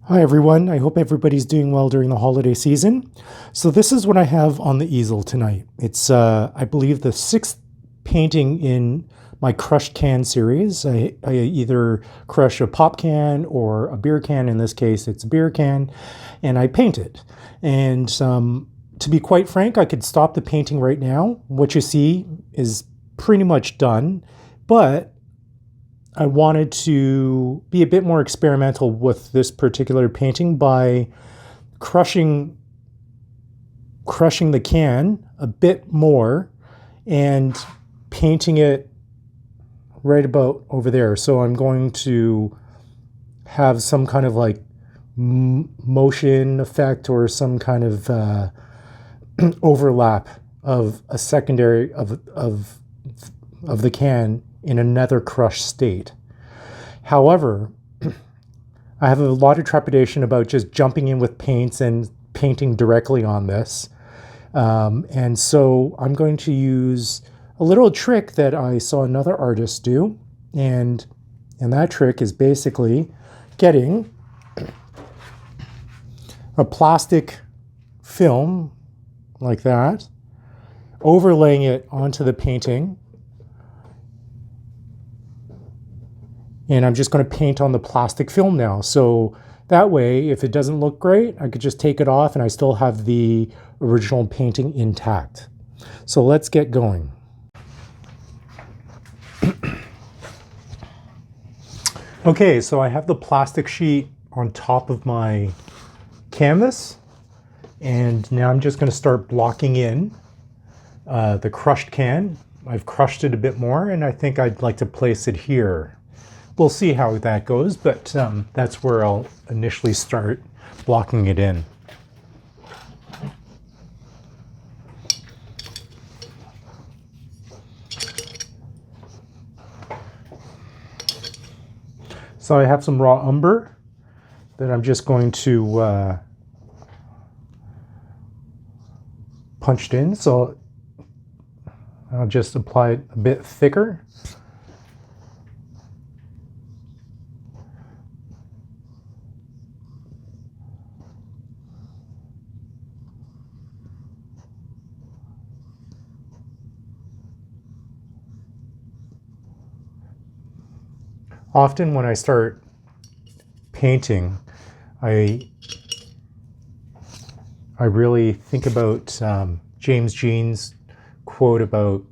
Hi everyone, I hope everybody's doing well during the holiday season. So this is what I have on the easel tonight. It's, I believe, the sixth painting in my crushed can series. I either crush a pop can or a beer can. In this case, it's a beer can, and I paint it. And to be quite frank, I could stop the painting right now. What you see is pretty much done, but I wanted to be a bit more experimental with this particular painting by crushing the can a bit more and painting it right about over there. So I'm going to have some kind of like motion effect or some kind of overlap of a secondary of the can in another crushed state. However, I have a lot of trepidation about just jumping in with paints and painting directly on this. And so I'm going to use a little trick that I saw another artist do. And that trick is basically getting a plastic film like that, overlaying it onto the painting. And I'm just going to paint on the plastic film now. So that way, if it doesn't look great, I could just take it off and I still have the original painting intact. So let's get going. Okay, so I have the plastic sheet on top of my canvas. And now I'm just going to start blocking in the crushed can. I've crushed it a bit more, and I think I'd like to place it here. We'll see how that goes, but that's where I'll initially start blocking it in. So I have some raw umber that I'm just going to punch in. So I'll just apply it a bit thicker. Often when I start painting, I really think about James Jean's quote about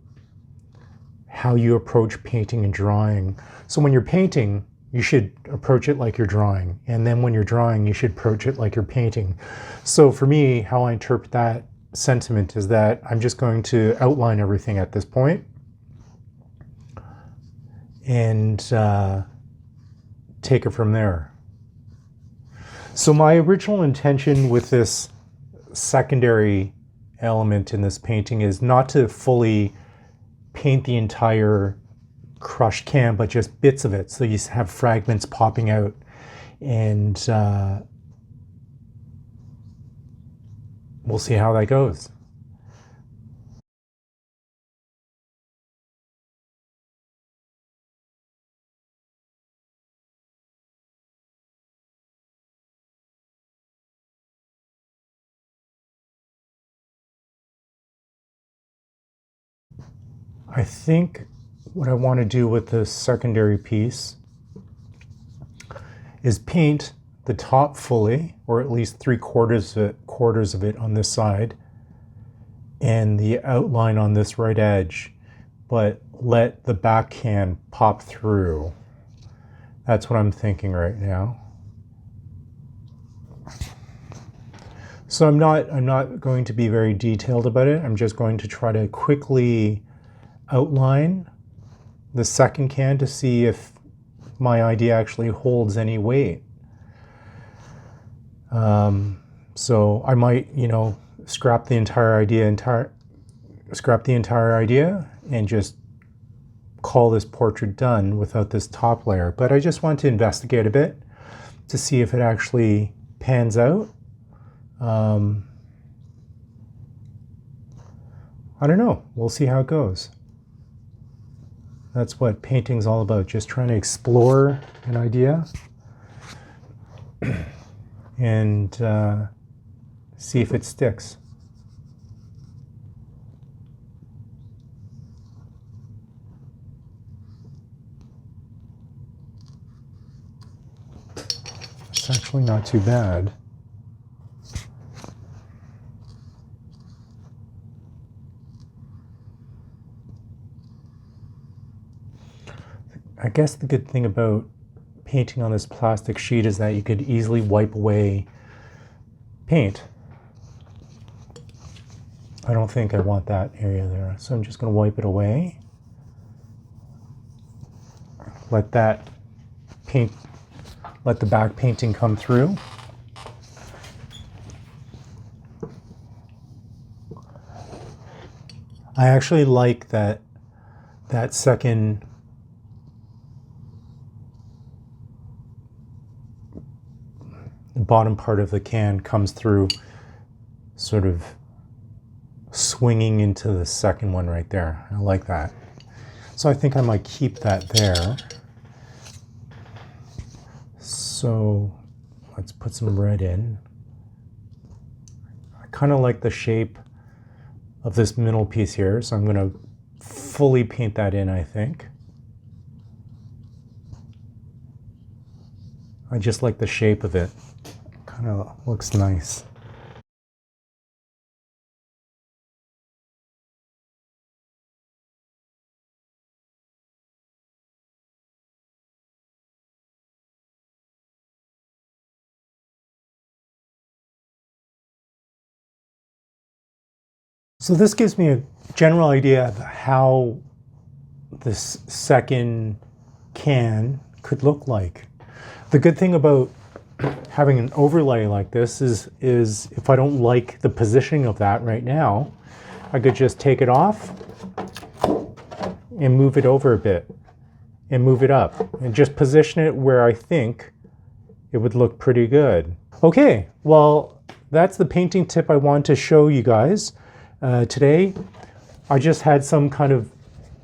how you approach painting and drawing. So when you're painting, you should approach it like you're drawing. And then when you're drawing, you should approach it like you're painting. So for me, how I interpret that sentiment is that I'm just going to outline everything at this point and take it from there. So my original intention with this secondary element in this painting is not to fully paint the entire crushed can, but just bits of it. So you have fragments popping out, and we'll see how that goes. I think what I want to do with this secondary piece is paint the top fully, or at least 3/4 of it on this side, and the outline on this right edge, but let the back can pop through. That's what I'm thinking right now. So I'm not going to be very detailed about it. I'm just going to try to quickly outline the second can to see if my idea actually holds any weight. So I might, scrap the entire idea and just call this portrait done without this top layer. But I just want to investigate a bit to see if it actually pans out. I don't know. We'll see how it goes. That's what painting's all about, just trying to explore an idea. and see if it sticks. It's actually not too bad. I guess the good thing about painting on this plastic sheet is that you could easily wipe away paint. I don't think I want that area there, so I'm just going to wipe it away. Let the back painting come through. I actually like that second bottom part of the can comes through, sort of swinging into the second one right there. I like that. So I think I might keep that there. So let's put some red in. I kind of like the shape of this middle piece here, so I'm going to fully paint that in, I think. I just like the shape of it. Kind of looks nice. So this gives me a general idea of how this second can could look like. The good thing about having an overlay like this is if I don't like the positioning of that right now, I could just take it off and move it over a bit and move it up and just position it where I think it would look pretty good. Okay, well, that's the painting tip I wanted to show you guys. Today, I just had some kind of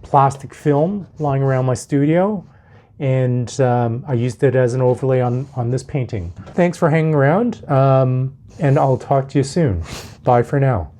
plastic film lying around my studio, and I used it as an overlay on this painting. Thanks for hanging around, and I'll talk to you soon. Bye for now.